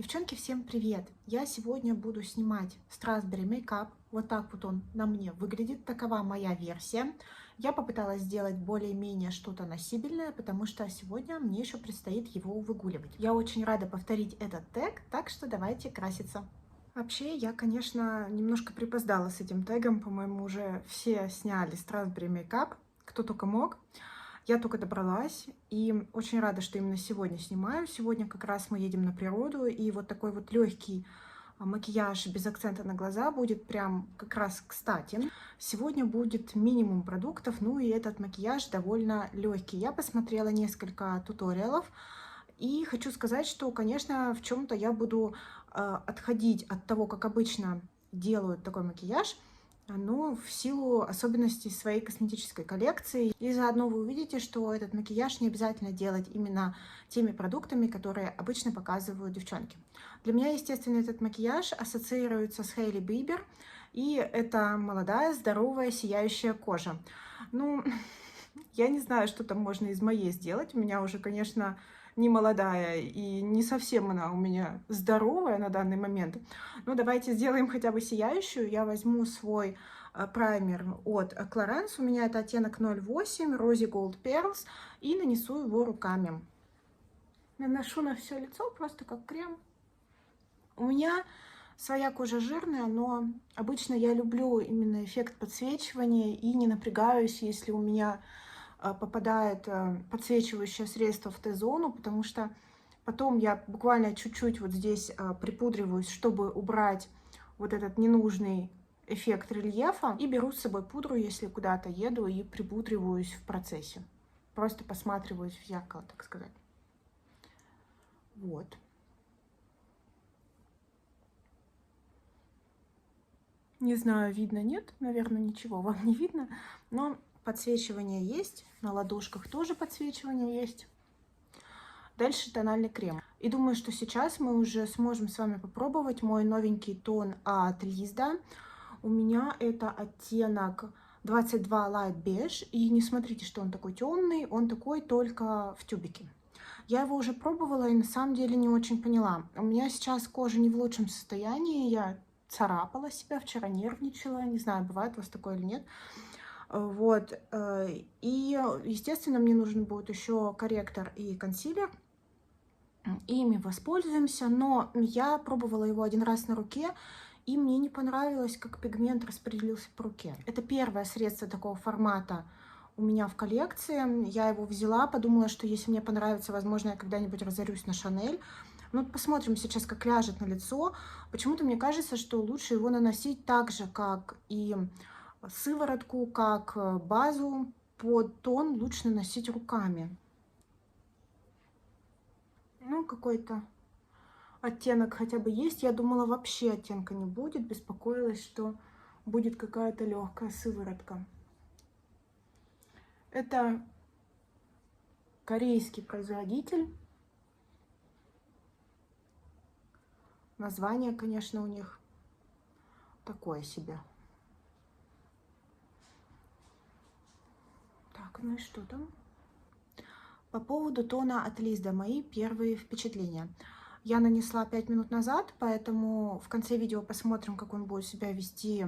Девчонки, всем привет! Я сегодня буду снимать Strawberry Makeup. Вот так вот он на мне выглядит. Такова моя версия. Я попыталась сделать более-менее что-то носибельное, потому что сегодня мне еще предстоит его выгуливать. Я очень рада повторить этот тег, так что давайте краситься. Вообще, я, конечно, немножко припоздала с этим тегом. По-моему, уже все сняли Strawberry Makeup, кто только мог. Я только добралась, и очень рада, что именно сегодня снимаю. Сегодня как раз мы едем на природу, и вот такой вот легкий макияж без акцента на глаза будет прям как раз кстати. Сегодня будет минимум продуктов, ну и этот макияж довольно легкий. Я посмотрела несколько туториалов, и хочу сказать, что, конечно, в чем-то я буду отходить от того, как обычно делают такой макияж, но в силу особенностей своей косметической коллекции. И заодно вы увидите, что этот макияж не обязательно делать именно теми продуктами, которые обычно показывают девчонки. Для меня, естественно, этот макияж ассоциируется с Хейли Бибер, и это молодая, здоровая, сияющая кожа. Ну, я не знаю, что там можно из моей сделать. У меня уже, конечно, не молодая и не совсем она у меня здоровая на данный момент. Но давайте сделаем хотя бы сияющую. Я возьму свой праймер от Clarins. У меня это оттенок 08 Rosy Gold Pearls. И нанесу его руками. Наношу на все лицо просто как крем. У меня своя кожа жирная, но обычно я люблю именно эффект подсвечивания и не напрягаюсь, если у меня попадает подсвечивающее средство в Т-зону, потому что потом я буквально чуть-чуть вот здесь припудриваюсь, чтобы убрать вот этот ненужный эффект рельефа, и беру с собой пудру, если куда-то еду, и припудриваюсь в процессе. Просто посматриваюсь в зеркало, так сказать. Вот. Не знаю, видно, нет, наверное, ничего вам не видно, но подсвечивание есть, на ладошках тоже подсвечивание есть. Дальше тональный крем. И думаю, что сейчас мы уже сможем с вами попробовать мой новенький тон от Лизда. У меня это оттенок 22 Light Beige, и не смотрите, что он такой темный, он такой только в тюбике. Я его уже пробовала и на самом деле не очень поняла. У меня сейчас кожа не в лучшем состоянии, я царапала себя, вчера нервничала, не знаю, бывает у вас такое или нет. Вот, и, естественно, мне нужен будет еще корректор и консилер, ими воспользуемся, но я пробовала его один раз на руке, и мне не понравилось, как пигмент распределился по руке. Это первое средство такого формата у меня в коллекции. Я его взяла, подумала, что если мне понравится, возможно, я когда-нибудь разорюсь на Шанель. Ну, посмотрим сейчас, как ляжет на лицо. Почему-то мне кажется, что лучше его наносить так же, как и сыворотку, как базу. Под тон лучше наносить руками. Ну, какой-то оттенок хотя бы есть. Я думала, вообще оттенка не будет. Беспокоилась, что будет какая-то легкая сыворотка. Это корейский производитель. Название, конечно, у них такое себе. Так, ну и что там? По поводу тона от Лизда, мои первые впечатления. Я нанесла 5 минут назад, поэтому в конце видео посмотрим, как он будет себя вести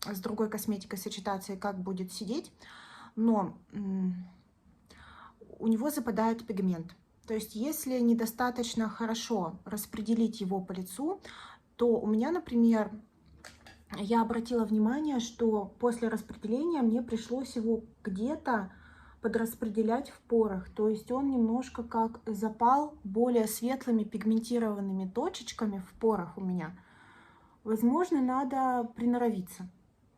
с другой косметикой, сочетаться и как будет сидеть. Но у него западает пигмент. То есть, если недостаточно хорошо распределить его по лицу, то у меня, например, я обратила внимание, что после распределения мне пришлось его где-то подраспределять в порах. То есть он немножко как запал более светлыми пигментированными точечками в порах у меня. Возможно, надо приноровиться.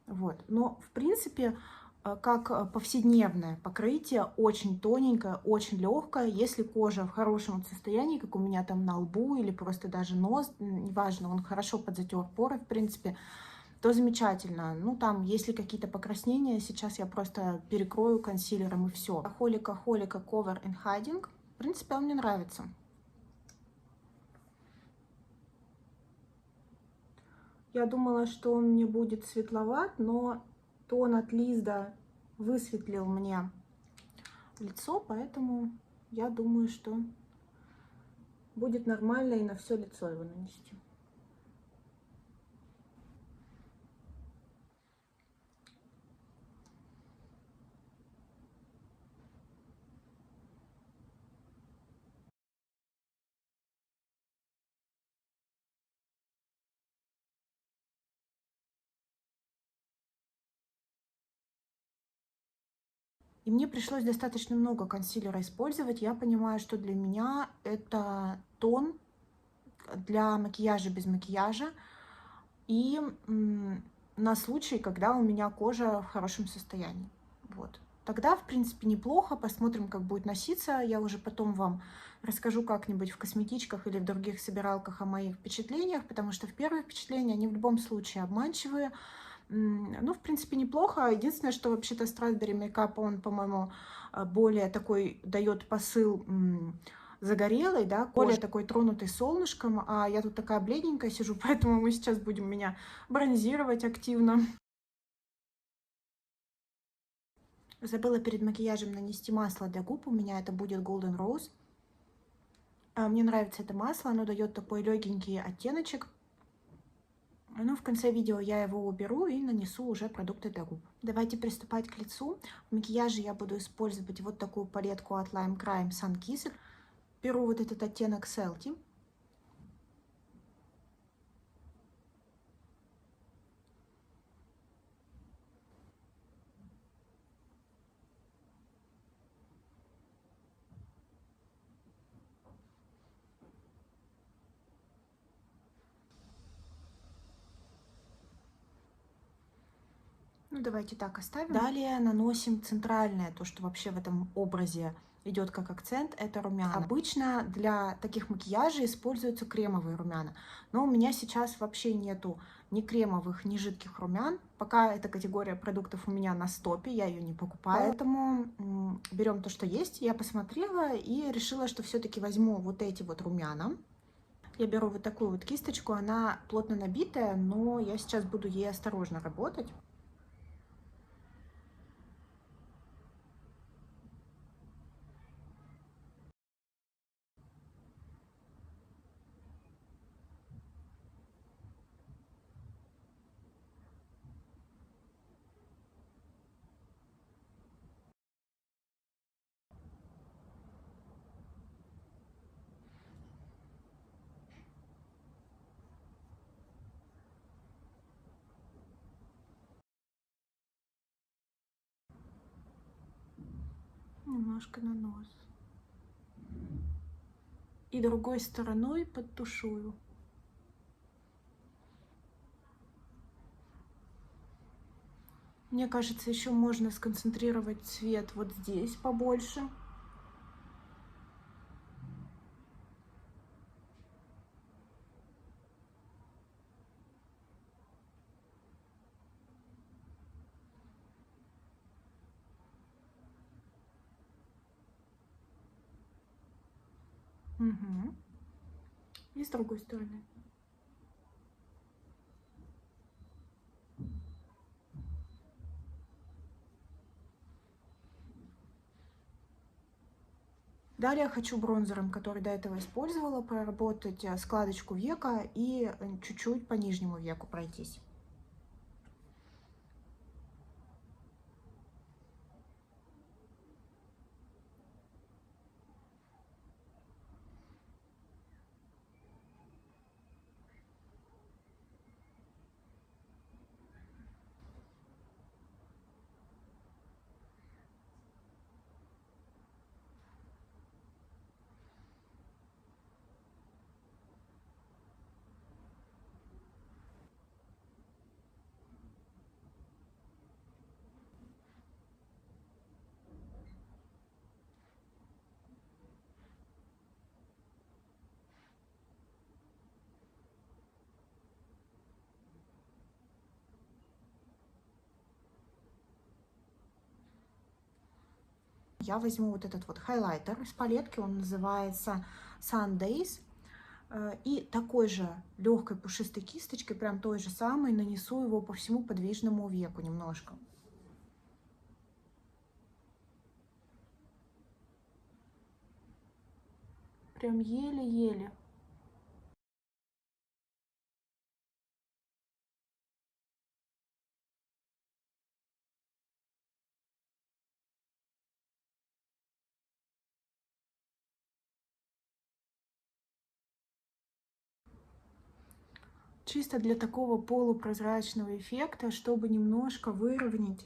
Вот. Но, в принципе, как повседневное покрытие, очень тоненькое, очень легкое. Если кожа в хорошем состоянии, как у меня там на лбу или просто даже нос, неважно, он хорошо подзатер поры, в принципе, то замечательно. Ну, там, если какие-то покраснения, сейчас я просто перекрою консилером и все. Холика Cover and Hiding. В принципе, он мне нравится. Я думала, что он мне будет светловат, но тон от Лизда высветлил мне лицо, поэтому я думаю, что будет нормально и на все лицо его нанести. И мне пришлось достаточно много консилера использовать. Я понимаю, что для меня это тон для макияжа без макияжа. И на случай, когда у меня кожа в хорошем состоянии. Вот. Тогда, в принципе, неплохо. Посмотрим, как будет носиться. Я уже потом вам расскажу как-нибудь в косметичках или в других собиралках о моих впечатлениях, потому что в первые впечатления они в любом случае обманчивые. Ну, в принципе, неплохо. Единственное, что вообще-то Strawberry Makeup, он, по-моему, более такой дает посыл загорелый, да, более такой тронутый солнышком, а я тут такая бледненькая сижу, поэтому мы сейчас будем меня бронзировать активно. Забыла перед макияжем нанести масло для губ, у меня это будет Golden Rose. Мне нравится это масло, оно дает такой легенький оттеночек. Ну, в конце видео я его уберу и нанесу уже продукты для губ. Давайте приступать к лицу. В макияже я буду использовать вот такую палетку от Lime Crime Sun Kiss. Беру вот этот оттенок Selty. Ну, давайте так оставим. Далее наносим центральное, то, что вообще в этом образе идет как акцент, это румяна. Обычно для таких макияжей используются кремовые румяна, но у меня сейчас вообще нету ни кремовых, ни жидких румян. Пока эта категория продуктов у меня на стопе, я ее не покупаю. Поэтому берем то, что есть. Я посмотрела и решила, что все-таки возьму вот эти вот румяна. Я беру вот такую вот кисточку, она плотно набитая, но я сейчас буду ей осторожно работать. Немножко на нос. И другой стороной подтушую. Мне кажется, еще можно сконцентрировать цвет вот здесь побольше. Угу. И с другой стороны. Далее хочу бронзером, который до этого использовала, проработать складочку века и чуть-чуть по нижнему веку пройтись. Я возьму вот этот вот хайлайтер из палетки, он называется Sundays. И такой же легкой пушистой кисточкой, прям той же самой, нанесу его по всему подвижному веку немножко. Прям еле-еле. Чисто для такого полупрозрачного эффекта, чтобы немножко выровнять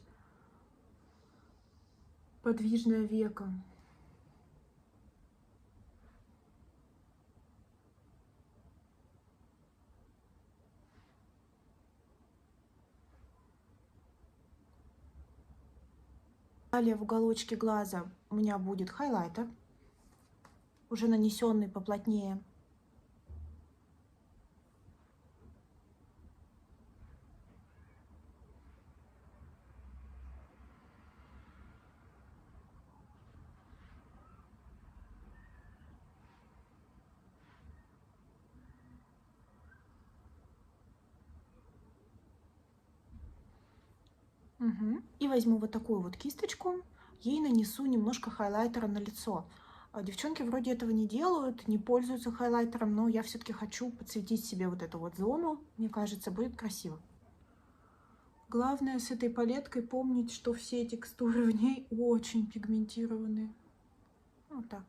подвижное веко. Далее в уголочке глаза у меня будет хайлайтер, уже нанесенный поплотнее. И возьму вот такую вот кисточку, ей нанесу немножко хайлайтера на лицо. Девчонки вроде этого не делают, не пользуются хайлайтером, но я все-таки хочу подсветить себе вот эту вот зону. Мне кажется, будет красиво. Главное с этой палеткой помнить, что все текстуры в ней очень пигментированные. Вот так.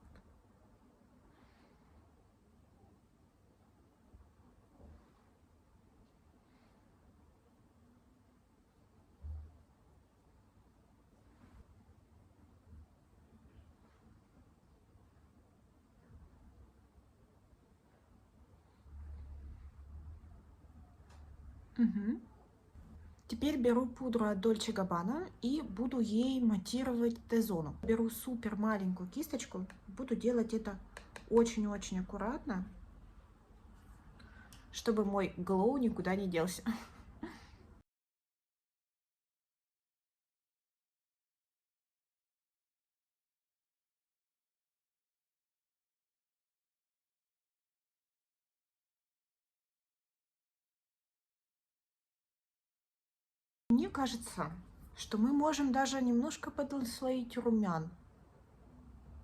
Теперь беру пудру от Dolce Gabbana и буду ей матировать Т-зону. Беру супер маленькую кисточку, буду делать это очень-очень аккуратно, чтобы мой глоу никуда не делся. Мне кажется, что мы можем даже немножко поднаслоить румян.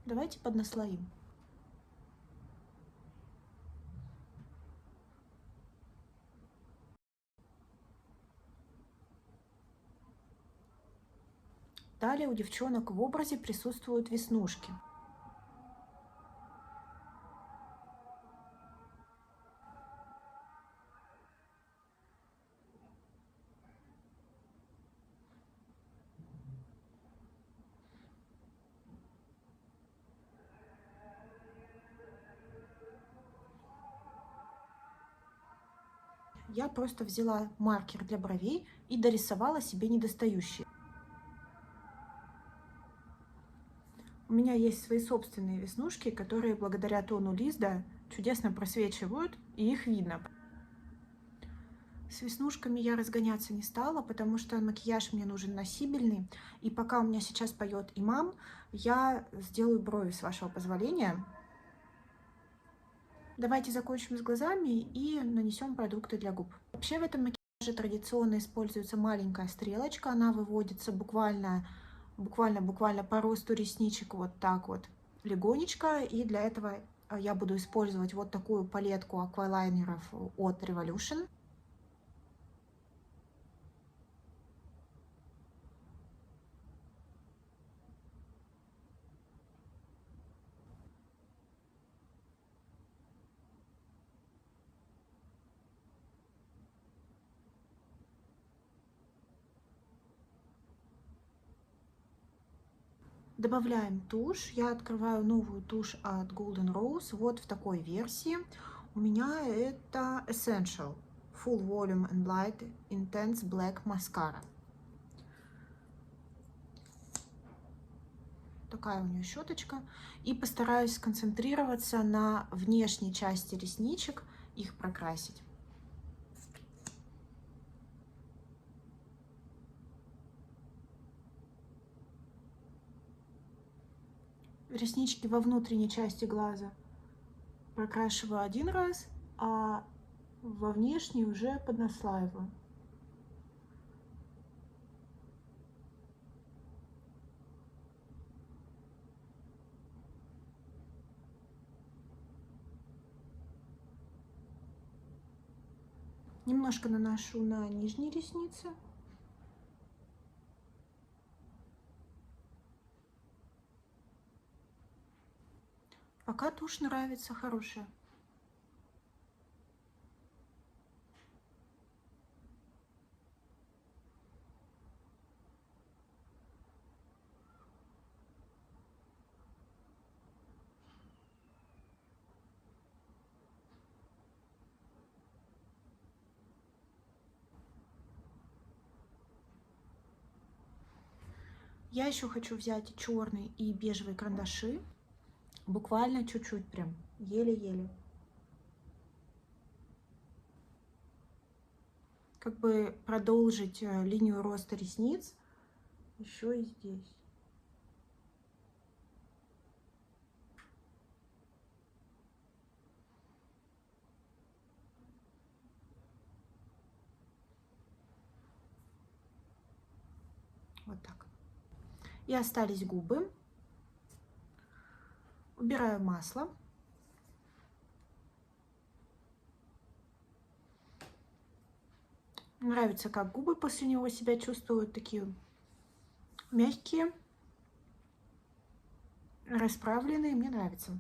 Давайте поднаслоим. Далее у девчонок в образе присутствуют веснушки. Я просто взяла маркер для бровей и дорисовала себе недостающие. У меня есть свои собственные веснушки, которые благодаря тону Лизда чудесно просвечивают, и их видно. С веснушками я разгоняться не стала, потому что макияж мне нужен носибельный. И пока у меня сейчас поет имам, я сделаю брови, с вашего позволения. Давайте закончим с глазами и нанесем продукты для губ. Вообще в этом макияже традиционно используется маленькая стрелочка. Она выводится буквально по росту ресничек вот так вот легонечко. И для этого я буду использовать вот такую палетку аквалайнеров от Revolution. Добавляем тушь. Я открываю новую тушь от Golden Rose. Вот в такой версии. У меня это Essential Full Volume and Light Intense Black Mascara. Такая у нее щеточка. И постараюсь сконцентрироваться на внешней части ресничек, их прокрасить. Реснички во внутренней части глаза прокрашиваю один раз, а во внешней уже поднаслаиваю. Немножко наношу на нижние ресницы. Пока тушь нравится, хорошая. Я еще хочу взять черный и бежевый карандаши. Буквально чуть-чуть прям, еле-еле. Как бы продолжить линию роста ресниц еще и здесь. Вот так. И остались губы. Убираю масло. Нравится, как губы после него себя чувствуют, такие мягкие, расправленные, мне нравится.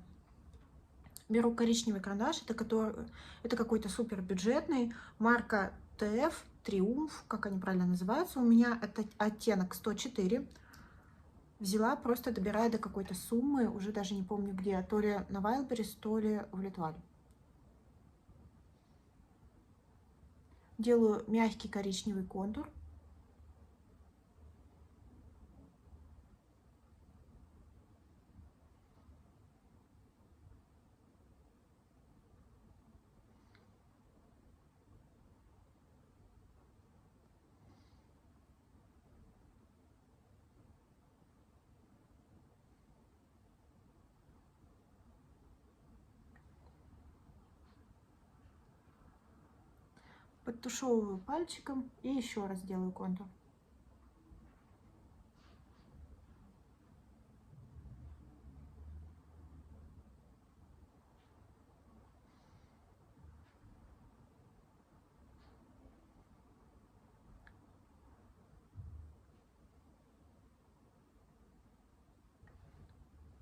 Беру коричневый карандаш, это какой-то супер бюджетный, марка ТФ, Триумф, как они правильно называются. У меня это оттенок 104. Взяла, просто добирая до какой-то суммы, уже даже не помню где, то ли на Wildberries, то ли в Литвале. Делаю мягкий коричневый контур. Подтушевываю пальчиком и еще раз делаю контур.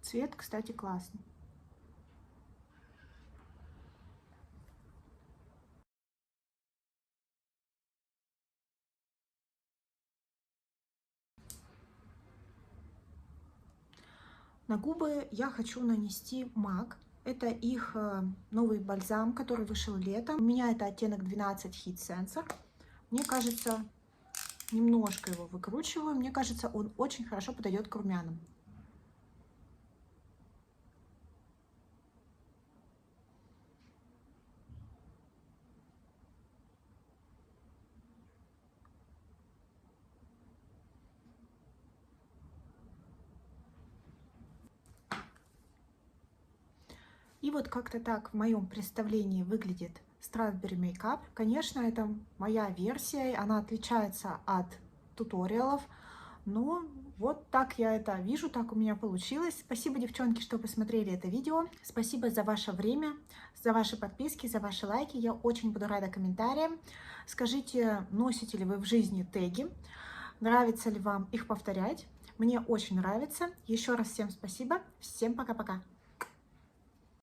Цвет, кстати, классный. На губы я хочу нанести MAC. Это их новый бальзам, который вышел летом. У меня это оттенок 12 Heat Sensor. Мне кажется, немножко его выкручиваю. Мне кажется, он очень хорошо подойдет к румянам. И вот как-то так в моем представлении выглядит Strawberry Makeup. Конечно, это моя версия, она отличается от туториалов, но вот так я это вижу, так у меня получилось. Спасибо, девчонки, что посмотрели это видео. Спасибо за ваше время, за ваши подписки, за ваши лайки. Я очень буду рада комментариям. Скажите, носите ли вы в жизни теги, нравится ли вам их повторять. Мне очень нравится. Еще раз всем спасибо. Всем пока-пока.